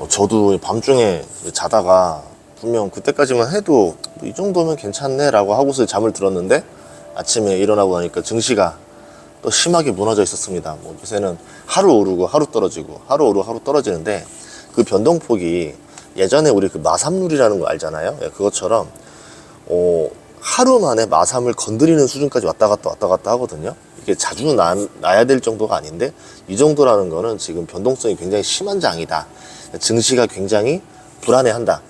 저도 밤중에 자다가 분명 그때까지만 해도 뭐이 정도면 괜찮네 라고 하고서 잠을 들었는데 아침에 일어나고 나니까 증시가 또 심하게 무너져 있었습니다. 뭐 요새는 하루 오르고 하루 떨어지고 하루 오르고 하루 떨어지는데 그 변동폭이 예전에 우리 그 마삼룰이라는 거 알잖아요. 예, 그것처럼 하루 만에 마삼을 건드리는 수준까지 왔다 갔다 하거든요. 이게 자주 나야 될 정도가 아닌데 이 정도라는 거는 지금 변동성이 굉장히 심한 장이다. 증시가 굉장히 불안해한다.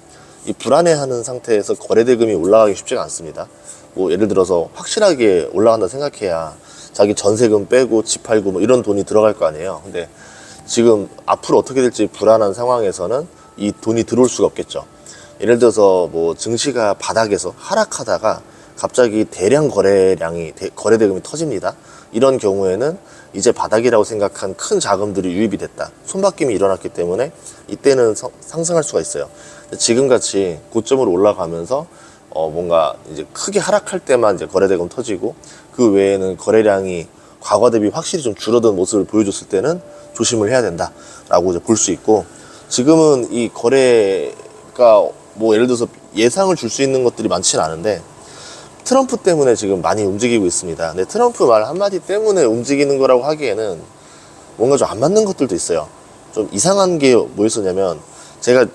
이 불안해하는 상태에서 거래대금이 올라가기 쉽지가 않습니다. 뭐 예를 들어서 확실하게 올라간다 생각해야 자기 전세금 빼고 집 팔고 뭐 이런 돈이 들어갈 거 아니에요. 근데 지금 앞으로 어떻게 될지 불안한 상황에서는 이 돈이 들어올 수가 없겠죠. 예를 들어서 뭐 증시가 바닥에서 하락하다가 갑자기 대량 거래대금이 터집니다. 이런 경우에는 이제 바닥이라고 생각한 큰 자금들이 유입이 됐다. 손바뀜이 일어났기 때문에 이때는 상승할 수가 있어요. 지금같이 고점으로 올라가면서 뭔가 이제 크게 하락할 때만 이제 거래대금 터지고 그 외에는 거래량이 과거 대비 확실히 좀 줄어든 모습을 보여줬을 때는 조심을 해야 된다라고 이제 볼 수 있고, 지금은 이 거래가 뭐 예를 들어서 예상을 줄 수 있는 것들이 많지는 않은데 트럼프 때문에 지금 많이 움직이고 있습니다. 근데 트럼프 말 한마디 때문에 움직이는 거라고 하기에는 뭔가 좀 안 맞는 것들도 있어요. 좀 이상한 게 뭐였었냐면, 제가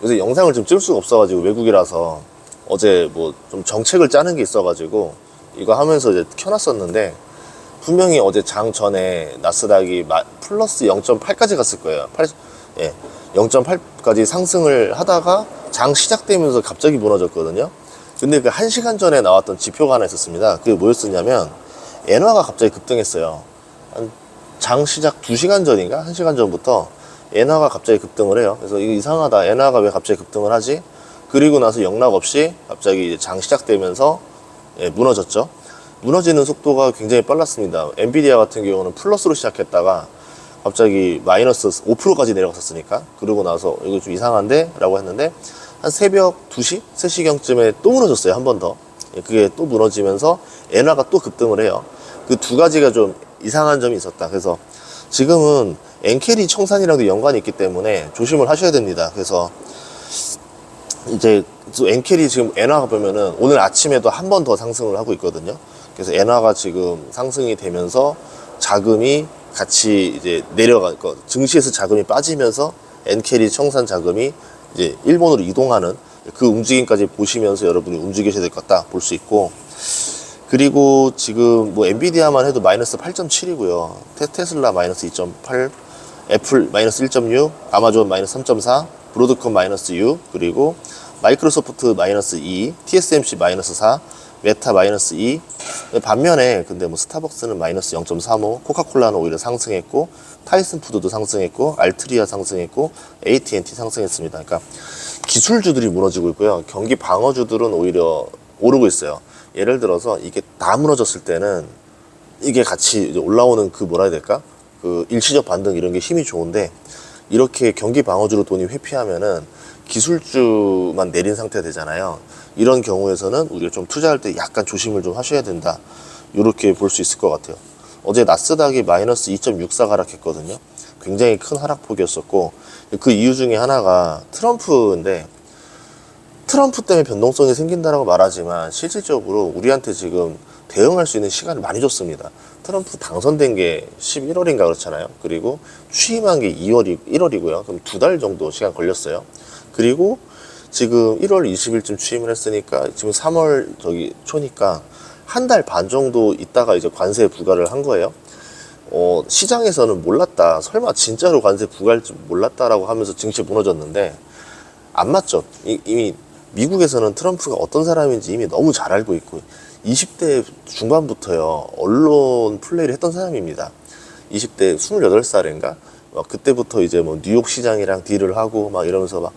요새 영상을 좀 찍을 수가 없어가지고 외국이라서 어제 뭐 좀 정책을 짜는 게 있어가지고 이거 하면서 이제 켜놨었는데, 분명히 어제 장 전에 나스닥이 플러스 0.8까지 갔을 거예요. 0.8까지 상승을 하다가 장 시작되면서 갑자기 무너졌거든요. 근데 그 1시간 전에 나왔던 지표가 하나 있었습니다. 그게 뭐였었냐면 엔화가 갑자기 급등했어요. 장 시작 2시간 전인가 1시간 전부터 엔화가 갑자기 급등을 해요. 그래서 이거 이상하다, 엔화가 왜 갑자기 급등을 하지? 그리고 나서 영락 없이 갑자기 이제 장 시작되면서 무너졌죠. 무너지는 속도가 굉장히 빨랐습니다. 엔비디아 같은 경우는 플러스로 시작했다가 갑자기 마이너스 5%까지 내려갔었으니까, 그러고 나서 이거 좀 이상한데? 라고 했는데 한 새벽 2시? 3시경쯤에 또 무너졌어요. 한 번 더. 그게 또 무너지면서 엔화가 또 급등을 해요. 그 두 가지가 좀 이상한 점이 있었다. 그래서 지금은 엔캐리 청산이랑도 연관이 있기 때문에 조심을 하셔야 됩니다. 그래서 이제 엔캐리 지금 엔화가 보면은 오늘 아침에도 한 번 더 상승을 하고 있거든요. 그래서 엔화가 지금 상승이 되면서 자금이 같이 이제 내려가고, 증시에서 자금이 빠지면서 엔캐리 청산 자금이 이제 일본으로 이동하는 그 움직임까지 보시면서 여러분이 움직이셔야 될 것 같다 볼 수 있고, 그리고 지금 뭐 엔비디아만 해도 마이너스 8.7이고요. 테슬라 마이너스 2.8, 애플 마이너스 1.6, 아마존 마이너스 3.4, 브로드컴 마이너스 6, 그리고 마이크로소프트 마이너스 2, TSMC 마이너스 4, 메타 마이너스 2. 반면에 근데 뭐 스타벅스는 마이너스 0.35, 코카콜라는 오히려 상승했고, 타이슨 푸드도 상승했고, 알트리아 상승했고, AT&T 상승했습니다. 그러니까 기술주들이 무너지고 있고요. 경기 방어주들은 오히려 오르고 있어요. 예를 들어서 이게 다 무너졌을 때는 이게 같이 이제 올라오는 그 뭐라 해야 될까? 그 일시적 반등 이런 게 힘이 좋은데, 이렇게 경기 방어주로 돈이 회피하면은 기술주만 내린 상태가 되잖아요. 이런 경우에서는 우리가 좀 투자할 때 약간 조심을 좀 하셔야 된다, 이렇게 볼 수 있을 것 같아요. 어제 나스닥이 마이너스 2.64 하락했거든요. 굉장히 큰 하락폭이었었고, 그 이유 중에 하나가 트럼프인데, 트럼프 때문에 변동성이 생긴다라고 말하지만 실질적으로 우리한테 지금 대응할 수 있는 시간을 많이 줬습니다. 트럼프 당선된 게 11월인가 그렇잖아요. 그리고 취임한 게 1월이고요. 그럼 2달 정도 시간 걸렸어요. 그리고 지금 1월 20일쯤 취임을 했으니까 지금 3월 초니까 한 달 반 정도 있다가 이제 관세 부과를 한 거예요. 시장에서는 몰랐다, 설마 진짜로 관세 부과할 줄 몰랐다라고 하면서 증시 무너졌는데 안 맞죠. 이미 미국에서는 트럼프가 어떤 사람인지 이미 너무 잘 알고 있고, 20대 중반부터요 언론 플레이를 했던 사람입니다. 20대 28살인가 그때부터 이제 뭐 뉴욕 시장이랑 딜을 하고 막 이러면서 막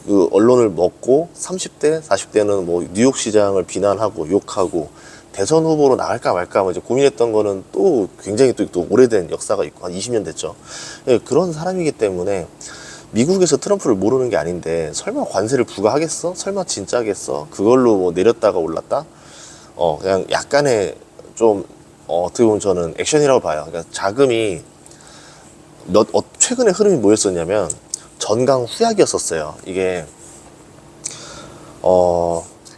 그 언론을 먹고, 30대 40대는 뭐 뉴욕 시장을 비난하고 욕하고 대선 후보로 나갈까 말까 뭐 이제 고민했던 거는 또 굉장히 또 오래된 역사가 있고 한 20년 됐죠. 그런 사람이기 때문에 미국에서 트럼프를 모르는 게 아닌데 설마 관세를 부과하겠어? 설마 진짜겠어? 그걸로 뭐 내렸다가 올랐다? 그냥 약간의 좀 어떻게 보면 저는 액션이라고 봐요. 그러니까 자금이 최근에 흐름이 뭐였었냐면, 전강 후약이었었어요. 이게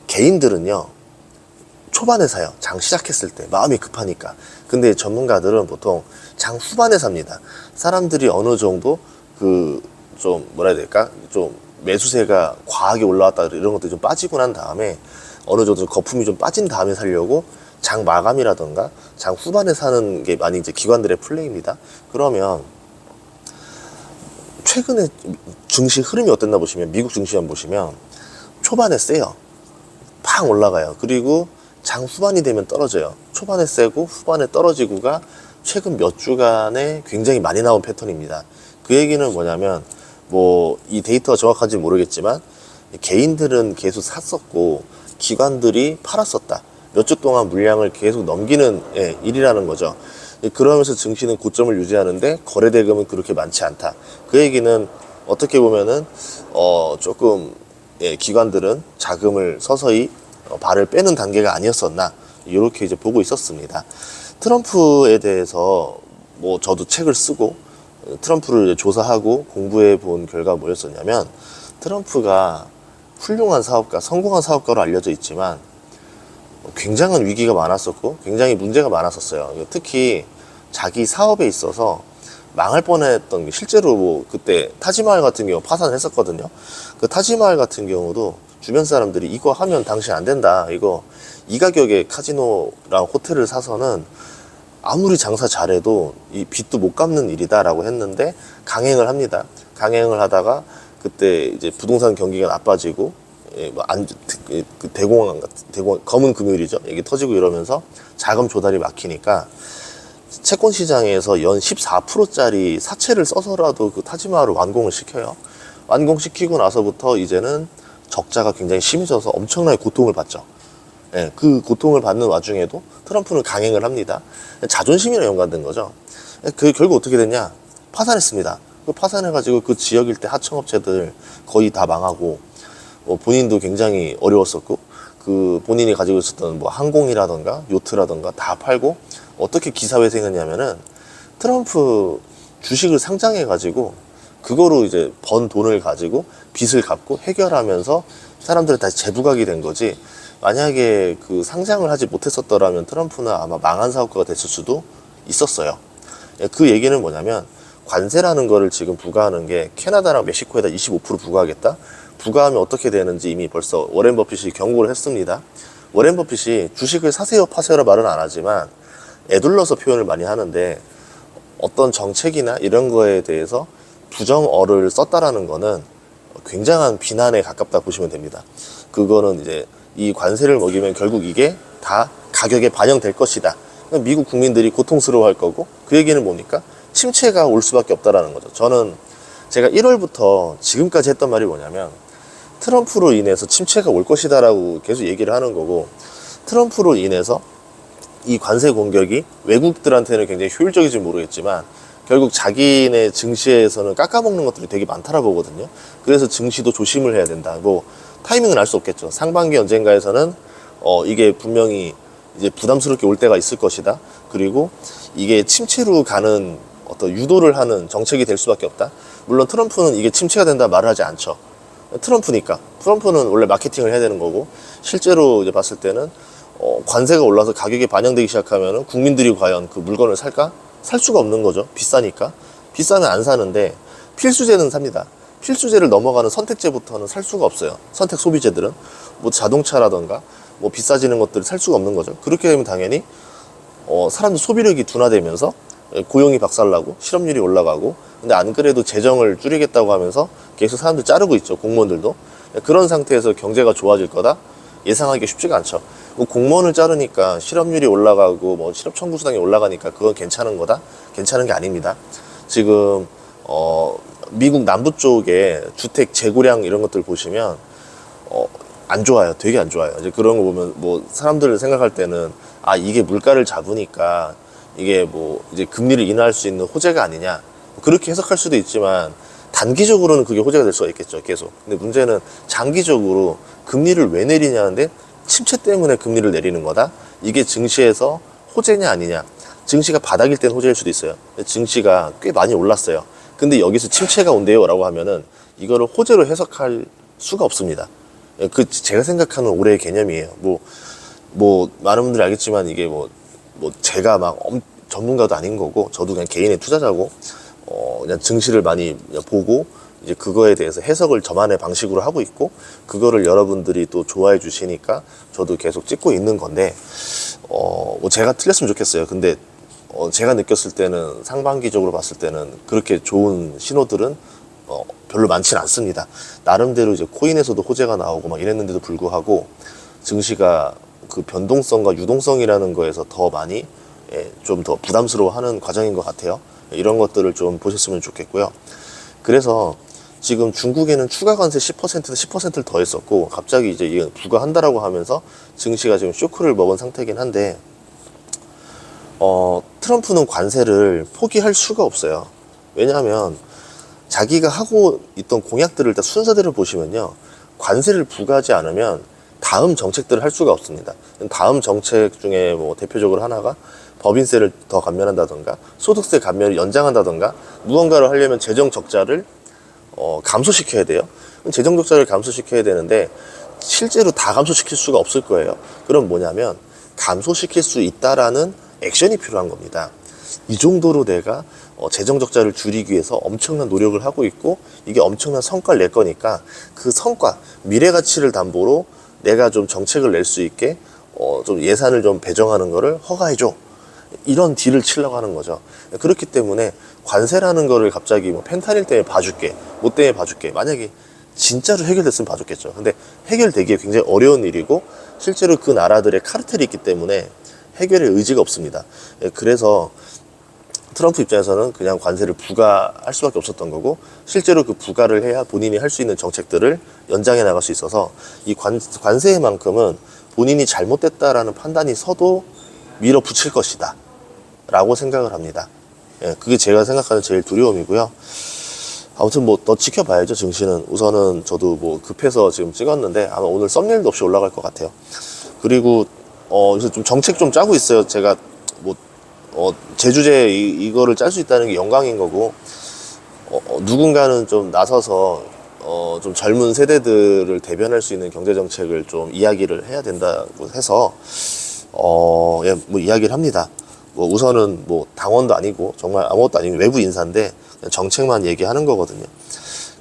개인들은요 초반에 사요. 장 시작했을 때 마음이 급하니까. 근데 전문가들은 보통 장 후반에 삽니다. 사람들이 어느 정도 그 좀 뭐라 해야 될까, 좀 매수세가 과하게 올라왔다 이런 것들이 좀 빠지고 난 다음에 어느 정도 거품이 좀 빠진 다음에 살려고 장 마감이라던가 장 후반에 사는 게 많이 이제 기관들의 플레이입니다. 그러면 최근에 증시 흐름이 어땠나 보시면, 미국 증시 한번 보시면 초반에 세요. 팍 올라가요. 그리고 장 후반이 되면 떨어져요. 초반에 세고 후반에 떨어지고가 최근 몇 주간에 굉장히 많이 나온 패턴입니다. 그 얘기는 뭐냐면, 뭐 이 데이터가 정확한지 모르겠지만 개인들은 계속 샀었고 기관들이 팔았었다. 몇 주 동안 물량을 계속 넘기는 일이라는 거죠. 그러면서 증시는 고점을 유지하는데 거래 대금은 그렇게 많지 않다. 그 얘기는 어떻게 보면은 조금 기관들은 자금을 서서히 발을 빼는 단계가 아니었었나, 이렇게 이제 보고 있었습니다. 트럼프에 대해서 뭐 저도 책을 쓰고 트럼프를 조사하고 공부해 본 결과가 뭐였었냐면, 트럼프가 훌륭한 사업가, 성공한 사업가로 알려져 있지만 굉장한 위기가 많았었고 굉장히 문제가 많았었어요. 특히 자기 사업에 있어서 망할 뻔했던 게, 실제로 뭐 그때 타지마할 같은 경우 파산을 했었거든요. 그 타지마할 같은 경우도 주변 사람들이 이거 하면 당신 안 된다, 이거 이 가격에 카지노랑 호텔을 사서는 아무리 장사 잘해도 이 빚도 못 갚는 일이다 라고 했는데 강행을 합니다. 강행을 하다가 그때 이제 부동산 경기가 나빠지고 대공황 검은 금요일이죠. 이게 터지고 이러면서 자금 조달이 막히니까 채권 시장에서 연 14%짜리 사채를 써서라도 그 타지마할을 완공을 시켜요. 완공시키고 나서부터 이제는 적자가 굉장히 심해져서 엄청나게 고통을 받죠. 그 고통을 받는 와중에도 트럼프는 강행을 합니다. 자존심이랑 연관된 거죠. 그 결국 어떻게 됐냐? 파산했습니다. 그 파산해가지고 그 지역 일대 하청업체들 거의 다 망하고, 본인도 굉장히 어려웠었고, 그 본인이 가지고 있었던 뭐 항공이라던가 요트라던가 다 팔고, 어떻게 기사회생했냐면은 트럼프 주식을 상장해가지고 그거로 이제 번 돈을 가지고 빚을 갚고 해결하면서 사람들이 다시 재부각이 된 거지. 만약에 그 상장을 하지 못했었더라면 트럼프는 아마 망한 사업가가 됐을 수도 있었어요. 그 얘기는 뭐냐면, 관세라는 거를 지금 부과하는 게 캐나다랑 멕시코에다 25% 부과하겠다? 부과하면 어떻게 되는지 이미 벌써 워렌 버핏이 경고를 했습니다. 워렌 버핏이 주식을 사세요 파세요라 말은 안 하지만 애둘러서 표현을 많이 하는데, 어떤 정책이나 이런 거에 대해서 부정어를 썼다라는 거는 굉장한 비난에 가깝다 보시면 됩니다. 그거는 이제 이 관세를 먹이면 결국 이게 다 가격에 반영될 것이다. 미국 국민들이 고통스러워할 거고, 그 얘기는 뭡니까? 침체가 올 수밖에 없다라는 거죠. 저는 제가 1월부터 지금까지 했던 말이 뭐냐면, 트럼프로 인해서 침체가 올 것이다 라고 계속 얘기를 하는 거고, 트럼프로 인해서 이 관세 공격이 외국들한테는 굉장히 효율적인지 모르겠지만 결국 자기네 증시에서는 깎아먹는 것들이 되게 많다라 보거든요. 그래서 증시도 조심을 해야 된다. 뭐 타이밍은 알 수 없겠죠. 상반기 언젠가에서는 이게 분명히 이제 부담스럽게 올 때가 있을 것이다. 그리고 이게 침체로 가는 어떤 유도를 하는 정책이 될 수밖에 없다. 물론 트럼프는 이게 침체가 된다 말을 하지 않죠. 트럼프니까. 트럼프는 원래 마케팅을 해야 되는 거고, 실제로 이제 봤을 때는 관세가 올라서 가격이 반영되기 시작하면 국민들이 과연 그 물건을 살까? 살 수가 없는 거죠. 비싸니까. 비싸면 안 사는데 필수제는 삽니다. 필수제를 넘어가는 선택제부터는 살 수가 없어요. 선택 소비재들은 뭐 자동차라던가 뭐 비싸지는 것들을 살 수가 없는 거죠. 그렇게 되면 당연히 사람들 소비력이 둔화되면서 고용이 박살나고 실업률이 올라가고, 근데 안 그래도 재정을 줄이겠다고 하면서 계속 사람들 자르고 있죠. 공무원들도. 그런 상태에서 경제가 좋아질 거다? 예상하기 쉽지가 않죠. 공무원을 자르니까 실업률이 올라가고 뭐 실업 청구 수당이 올라가니까 그건 괜찮은 거다? 괜찮은 게 아닙니다. 지금 미국 남부 쪽에 주택 재고량 이런 것들 보시면 안 좋아요. 되게 안 좋아요. 이제 그런 거 보면 뭐 사람들 생각할 때는 이게 물가를 잡으니까 이게 뭐 이제 금리를 인하할 수 있는 호재가 아니냐, 그렇게 해석할 수도 있지만 단기적으로는 그게 호재가 될 수가 있겠죠. 계속. 근데 문제는 장기적으로 금리를 왜 내리냐는데, 침체 때문에 금리를 내리는 거다. 이게 증시에서 호재냐 아니냐. 증시가 바닥일 땐 호재일 수도 있어요. 증시가 꽤 많이 올랐어요. 근데 여기서 침체가 온대요 라고 하면은 이거를 호재로 해석할 수가 없습니다. 그 제가 생각하는 올해의 개념이에요. 뭐 많은 분들이 알겠지만 이게 뭐 제가 막 전문가도 아닌 거고, 저도 그냥 개인의 투자자고, 그냥 증시를 많이 보고 이제 그거에 대해서 해석을 저만의 방식으로 하고 있고, 그거를 여러분들이 또 좋아해 주시니까 저도 계속 찍고 있는 건데, 뭐 제가 틀렸으면 좋겠어요. 근데 제가 느꼈을 때는, 상반기적으로 봤을 때는 그렇게 좋은 신호들은 별로 많지는 않습니다. 나름대로 이제 코인에서도 호재가 나오고 막 이랬는데도 불구하고, 증시가 그 변동성과 유동성이라는 거에서 더 많이 좀 더 부담스러워하는 과정인 것 같아요. 이런 것들을 좀 보셨으면 좋겠고요. 그래서 지금 중국에는 추가 관세 10%를 더했었고, 갑자기 이제 이거 부과한다라고 하면서 증시가 지금 쇼크를 먹은 상태긴 한데, 트럼프는 관세를 포기할 수가 없어요. 왜냐하면 자기가 하고 있던 공약들을 다 순서대로 보시면요, 관세를 부과하지 않으면 다음 정책들을 할 수가 없습니다. 다음 정책 중에 뭐 대표적으로 하나가 법인세를 더 감면한다던가, 소득세 감면을 연장한다던가, 무언가를 하려면 재정 적자를 감소시켜야 돼요. 재정 적자를 감소시켜야 되는데 실제로 다 감소시킬 수가 없을 거예요. 그럼 뭐냐면 감소시킬 수 있다라는 액션이 필요한 겁니다. 이 정도로 내가 재정 적자를 줄이기 위해서 엄청난 노력을 하고 있고, 이게 엄청난 성과를 낼 거니까 그 성과, 미래 가치를 담보로 내가 좀 정책을 낼 수 있게 좀 예산을 좀 배정하는 거를 허가해줘. 이런 딜을 치려고 하는 거죠. 그렇기 때문에 관세라는 거를 갑자기 뭐 펜타닐 때문에 봐줄게, 뭐 때문에 봐줄게, 만약에 진짜로 해결됐으면 봐줬겠죠. 근데 해결되기에 굉장히 어려운 일이고, 실제로 그 나라들의 카르텔이 있기 때문에 해결의 의지가 없습니다. 그래서 트럼프 입장에서는 그냥 관세를 부과할 수밖에 없었던 거고, 실제로 그 부과를 해야 본인이 할 수 있는 정책들을 연장해 나갈 수 있어서, 이 관세만큼은 본인이 잘못됐다라는 판단이 서도 밀어붙일 것이다 라고 생각을 합니다. 그게 제가 생각하는 제일 두려움이고요. 아무튼 뭐 더 지켜봐야죠. 증시는 우선은 저도 뭐 급해서 지금 찍었는데 아마 오늘 썸네일도 없이 올라갈 것 같아요. 그리고 그래서 좀 정책 좀 짜고 있어요. 제가 뭐 제 주제에 이거를 짤 수 있다는 게 영광인 거고, 누군가는 좀 나서서 좀 젊은 세대들을 대변할 수 있는 경제 정책을 좀 이야기를 해야 된다고 해서 예, 뭐 이야기를 합니다. 뭐 우선은 뭐 당원도 아니고 정말 아무것도 아닌 외부 인사인데 그냥 정책만 얘기하는 거거든요.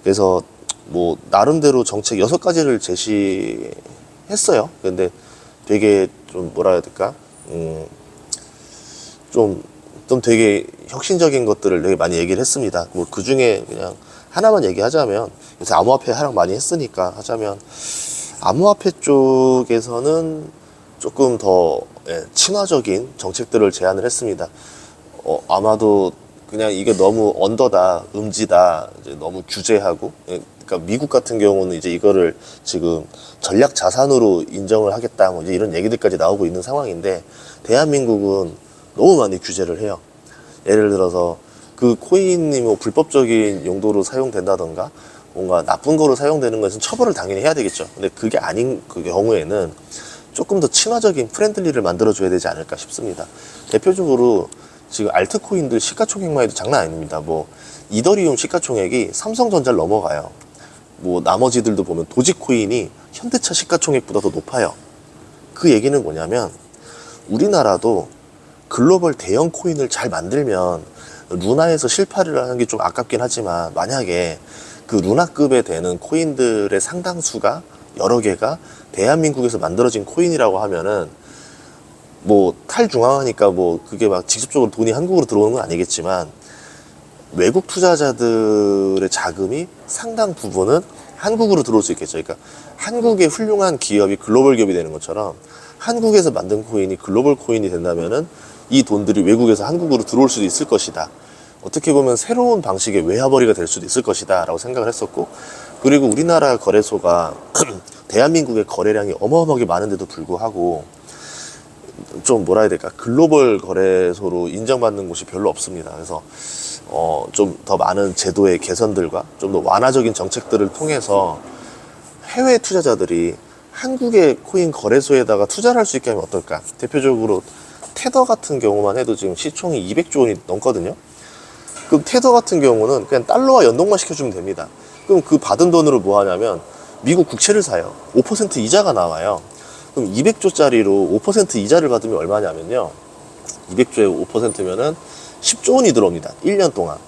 그래서 뭐 나름대로 정책 6가지를 제시했어요. 근데 되게 좀 뭐라 해야 될까? 좀 되게 혁신적인 것들을 되게 많이 얘기를 했습니다. 뭐 그 중에 그냥 하나만 얘기하자면, 요새 암호화폐 하락 많이 했으니까 하자면, 암호화폐 쪽에서는 조금 더 친화적인 정책들을 제안을 했습니다. 아마도 그냥 이게 너무 언더다, 음지다, 이제 너무 규제하고, 그러니까 미국 같은 경우는 이제 이거를 지금 전략 자산으로 인정을 하겠다, 뭐 이제 이런 얘기들까지 나오고 있는 상황인데, 대한민국은 너무 많이 규제를 해요. 예를 들어서 그 코인이 뭐 불법적인 용도로 사용된다던가 뭔가 나쁜 거로 사용되는 것은 처벌을 당연히 해야 되겠죠. 근데 그게 아닌 그 경우에는 조금 더 친화적인 프렌들리를 만들어줘야 되지 않을까 싶습니다. 대표적으로 지금 알트코인들 시가총액만 해도 장난 아닙니다. 뭐 이더리움 시가총액이 삼성전자를 넘어가요. 뭐 나머지들도 보면 도지코인이 현대차 시가총액보다 더 높아요. 그 얘기는 뭐냐면, 우리나라도 글로벌 대형 코인을 잘 만들면, 루나에서 실파를 하는 게 좀 아깝긴 하지만, 만약에 그 루나급에 되는 코인들의 상당수가, 여러 개가 대한민국에서 만들어진 코인이라고 하면은, 뭐 탈중앙화니까 뭐 그게 막 직접적으로 돈이 한국으로 들어오는 건 아니겠지만, 외국 투자자들의 자금이 상당 부분은 한국으로 들어올 수 있겠죠. 그러니까 한국의 훌륭한 기업이 글로벌 기업이 되는 것처럼, 한국에서 만든 코인이 글로벌 코인이 된다면은 이 돈들이 외국에서 한국으로 들어올 수도 있을 것이다. 어떻게 보면 새로운 방식의 외화벌이가 될 수도 있을 것이다 라고 생각을 했었고, 그리고 우리나라 거래소가 대한민국의 거래량이 어마어마하게 많은데도 불구하고 좀 뭐라 해야 될까, 글로벌 거래소로 인정받는 곳이 별로 없습니다. 그래서 좀 더 많은 제도의 개선들과 좀 더 완화적인 정책들을 통해서 해외 투자자들이 한국의 코인 거래소에다가 투자를 할 수 있게 하면 어떨까. 대표적으로 테더 같은 경우만 해도 지금 시총이 200조 원이 넘거든요. 그럼 테더 같은 경우는 그냥 달러와 연동만 시켜주면 됩니다. 그럼 그 받은 돈으로 뭐 하냐면 미국 국채를 사요. 5% 이자가 나와요. 그럼 200조짜리로 5% 이자를 받으면 얼마냐면요. 200조에 5%면은 10조 원이 들어옵니다. 1년 동안.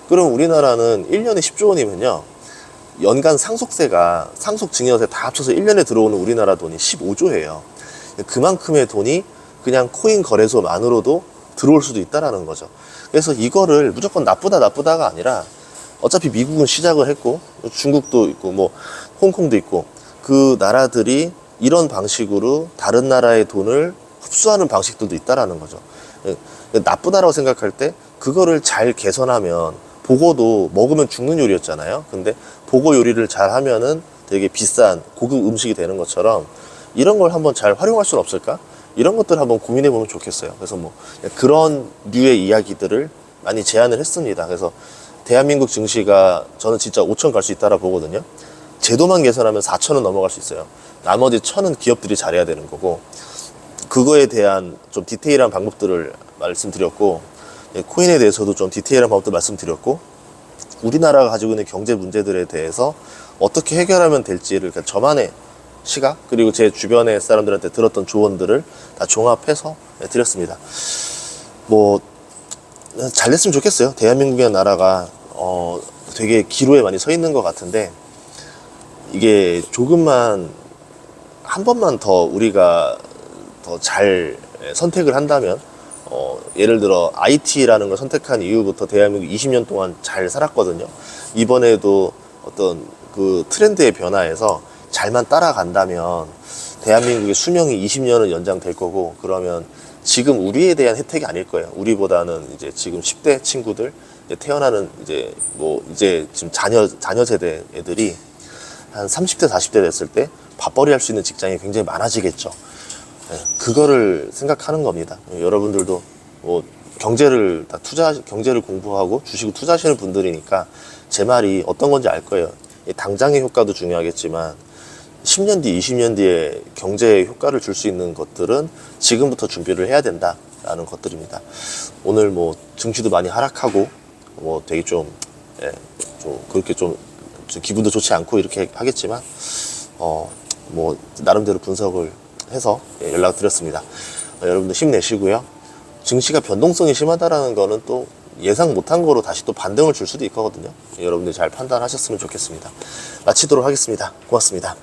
그럼 우리나라는 1년에 10조 원이면요. 연간 상속세가, 상속 증여세 다 합쳐서 1년에 들어오는 우리나라 돈이 15조예요. 그만큼의 돈이 그냥 코인 거래소만으로도 들어올 수도 있다라는 거죠. 그래서 이거를 무조건 나쁘다가 아니라 어차피 미국은 시작을 했고 중국도 있고 뭐 홍콩도 있고 그 나라들이 이런 방식으로 다른 나라의 돈을 흡수하는 방식들도 있다라는 거죠. 나쁘다라고 생각할 때 그거를 잘 개선하면 보고도 먹으면 죽는 요리였잖아요. 근데 보고 요리를 잘 하면은 되게 비싼 고급 음식이 되는 것처럼 이런 걸 한번 잘 활용할 수는 없을까? 이런 것들 한번 고민해 보면 좋겠어요. 그래서 뭐 그런 류의 이야기들을 많이 제안을 했습니다. 그래서 대한민국 증시가 저는 진짜 5천 갈 수 있다라 보거든요. 제도만 개선하면 4천은 넘어갈 수 있어요. 나머지 천은 기업들이 잘해야 되는 거고, 그거에 대한 좀 디테일한 방법들을 말씀드렸고, 코인에 대해서도 좀 디테일한 방법도 말씀드렸고, 우리나라가 가지고 있는 경제 문제들에 대해서 어떻게 해결하면 될지를 저만의 시각, 그리고 제 주변의 사람들한테 들었던 조언들을 다 종합해서 드렸습니다. 뭐 잘 됐으면 좋겠어요. 대한민국이라는 나라가 되게 기로에 많이 서 있는 것 같은데, 이게 조금만 한 번만 더 우리가 더 잘 선택을 한다면, 예를 들어 IT라는 걸 선택한 이후부터 대한민국 20년 동안 잘 살았거든요. 이번에도 어떤 그 트렌드의 변화에서 잘만 따라간다면 대한민국의 수명이 20년은 연장될 거고, 그러면 지금 우리에 대한 혜택이 아닐 거예요. 우리보다는 이제 지금 10대 친구들, 이제 태어나는 이제 지금 자녀 세대 애들이 한 30대, 40대 됐을 때 밥벌이 할 수 있는 직장이 굉장히 많아지겠죠. 그거를 생각하는 겁니다. 여러분들도 뭐 경제를 경제를 공부하고 주식을 투자하시는 분들이니까 제 말이 어떤 건지 알 거예요. 당장의 효과도 중요하겠지만 10년 뒤, 20년 뒤에 경제에 효과를 줄 수 있는 것들은 지금부터 준비를 해야 된다라는 것들입니다. 오늘 뭐 증시도 많이 하락하고 뭐 되게 좀 그렇게 좀 기분도 좋지 않고 이렇게 하겠지만 뭐 나름대로 분석을 해서 연락드렸습니다. 여러분들 힘내시고요. 증시가 변동성이 심하다라는 거는 또 예상 못한 거로 다시 또 반등을 줄 수도 있거든요. 여러분들 잘 판단하셨으면 좋겠습니다. 마치도록 하겠습니다. 고맙습니다.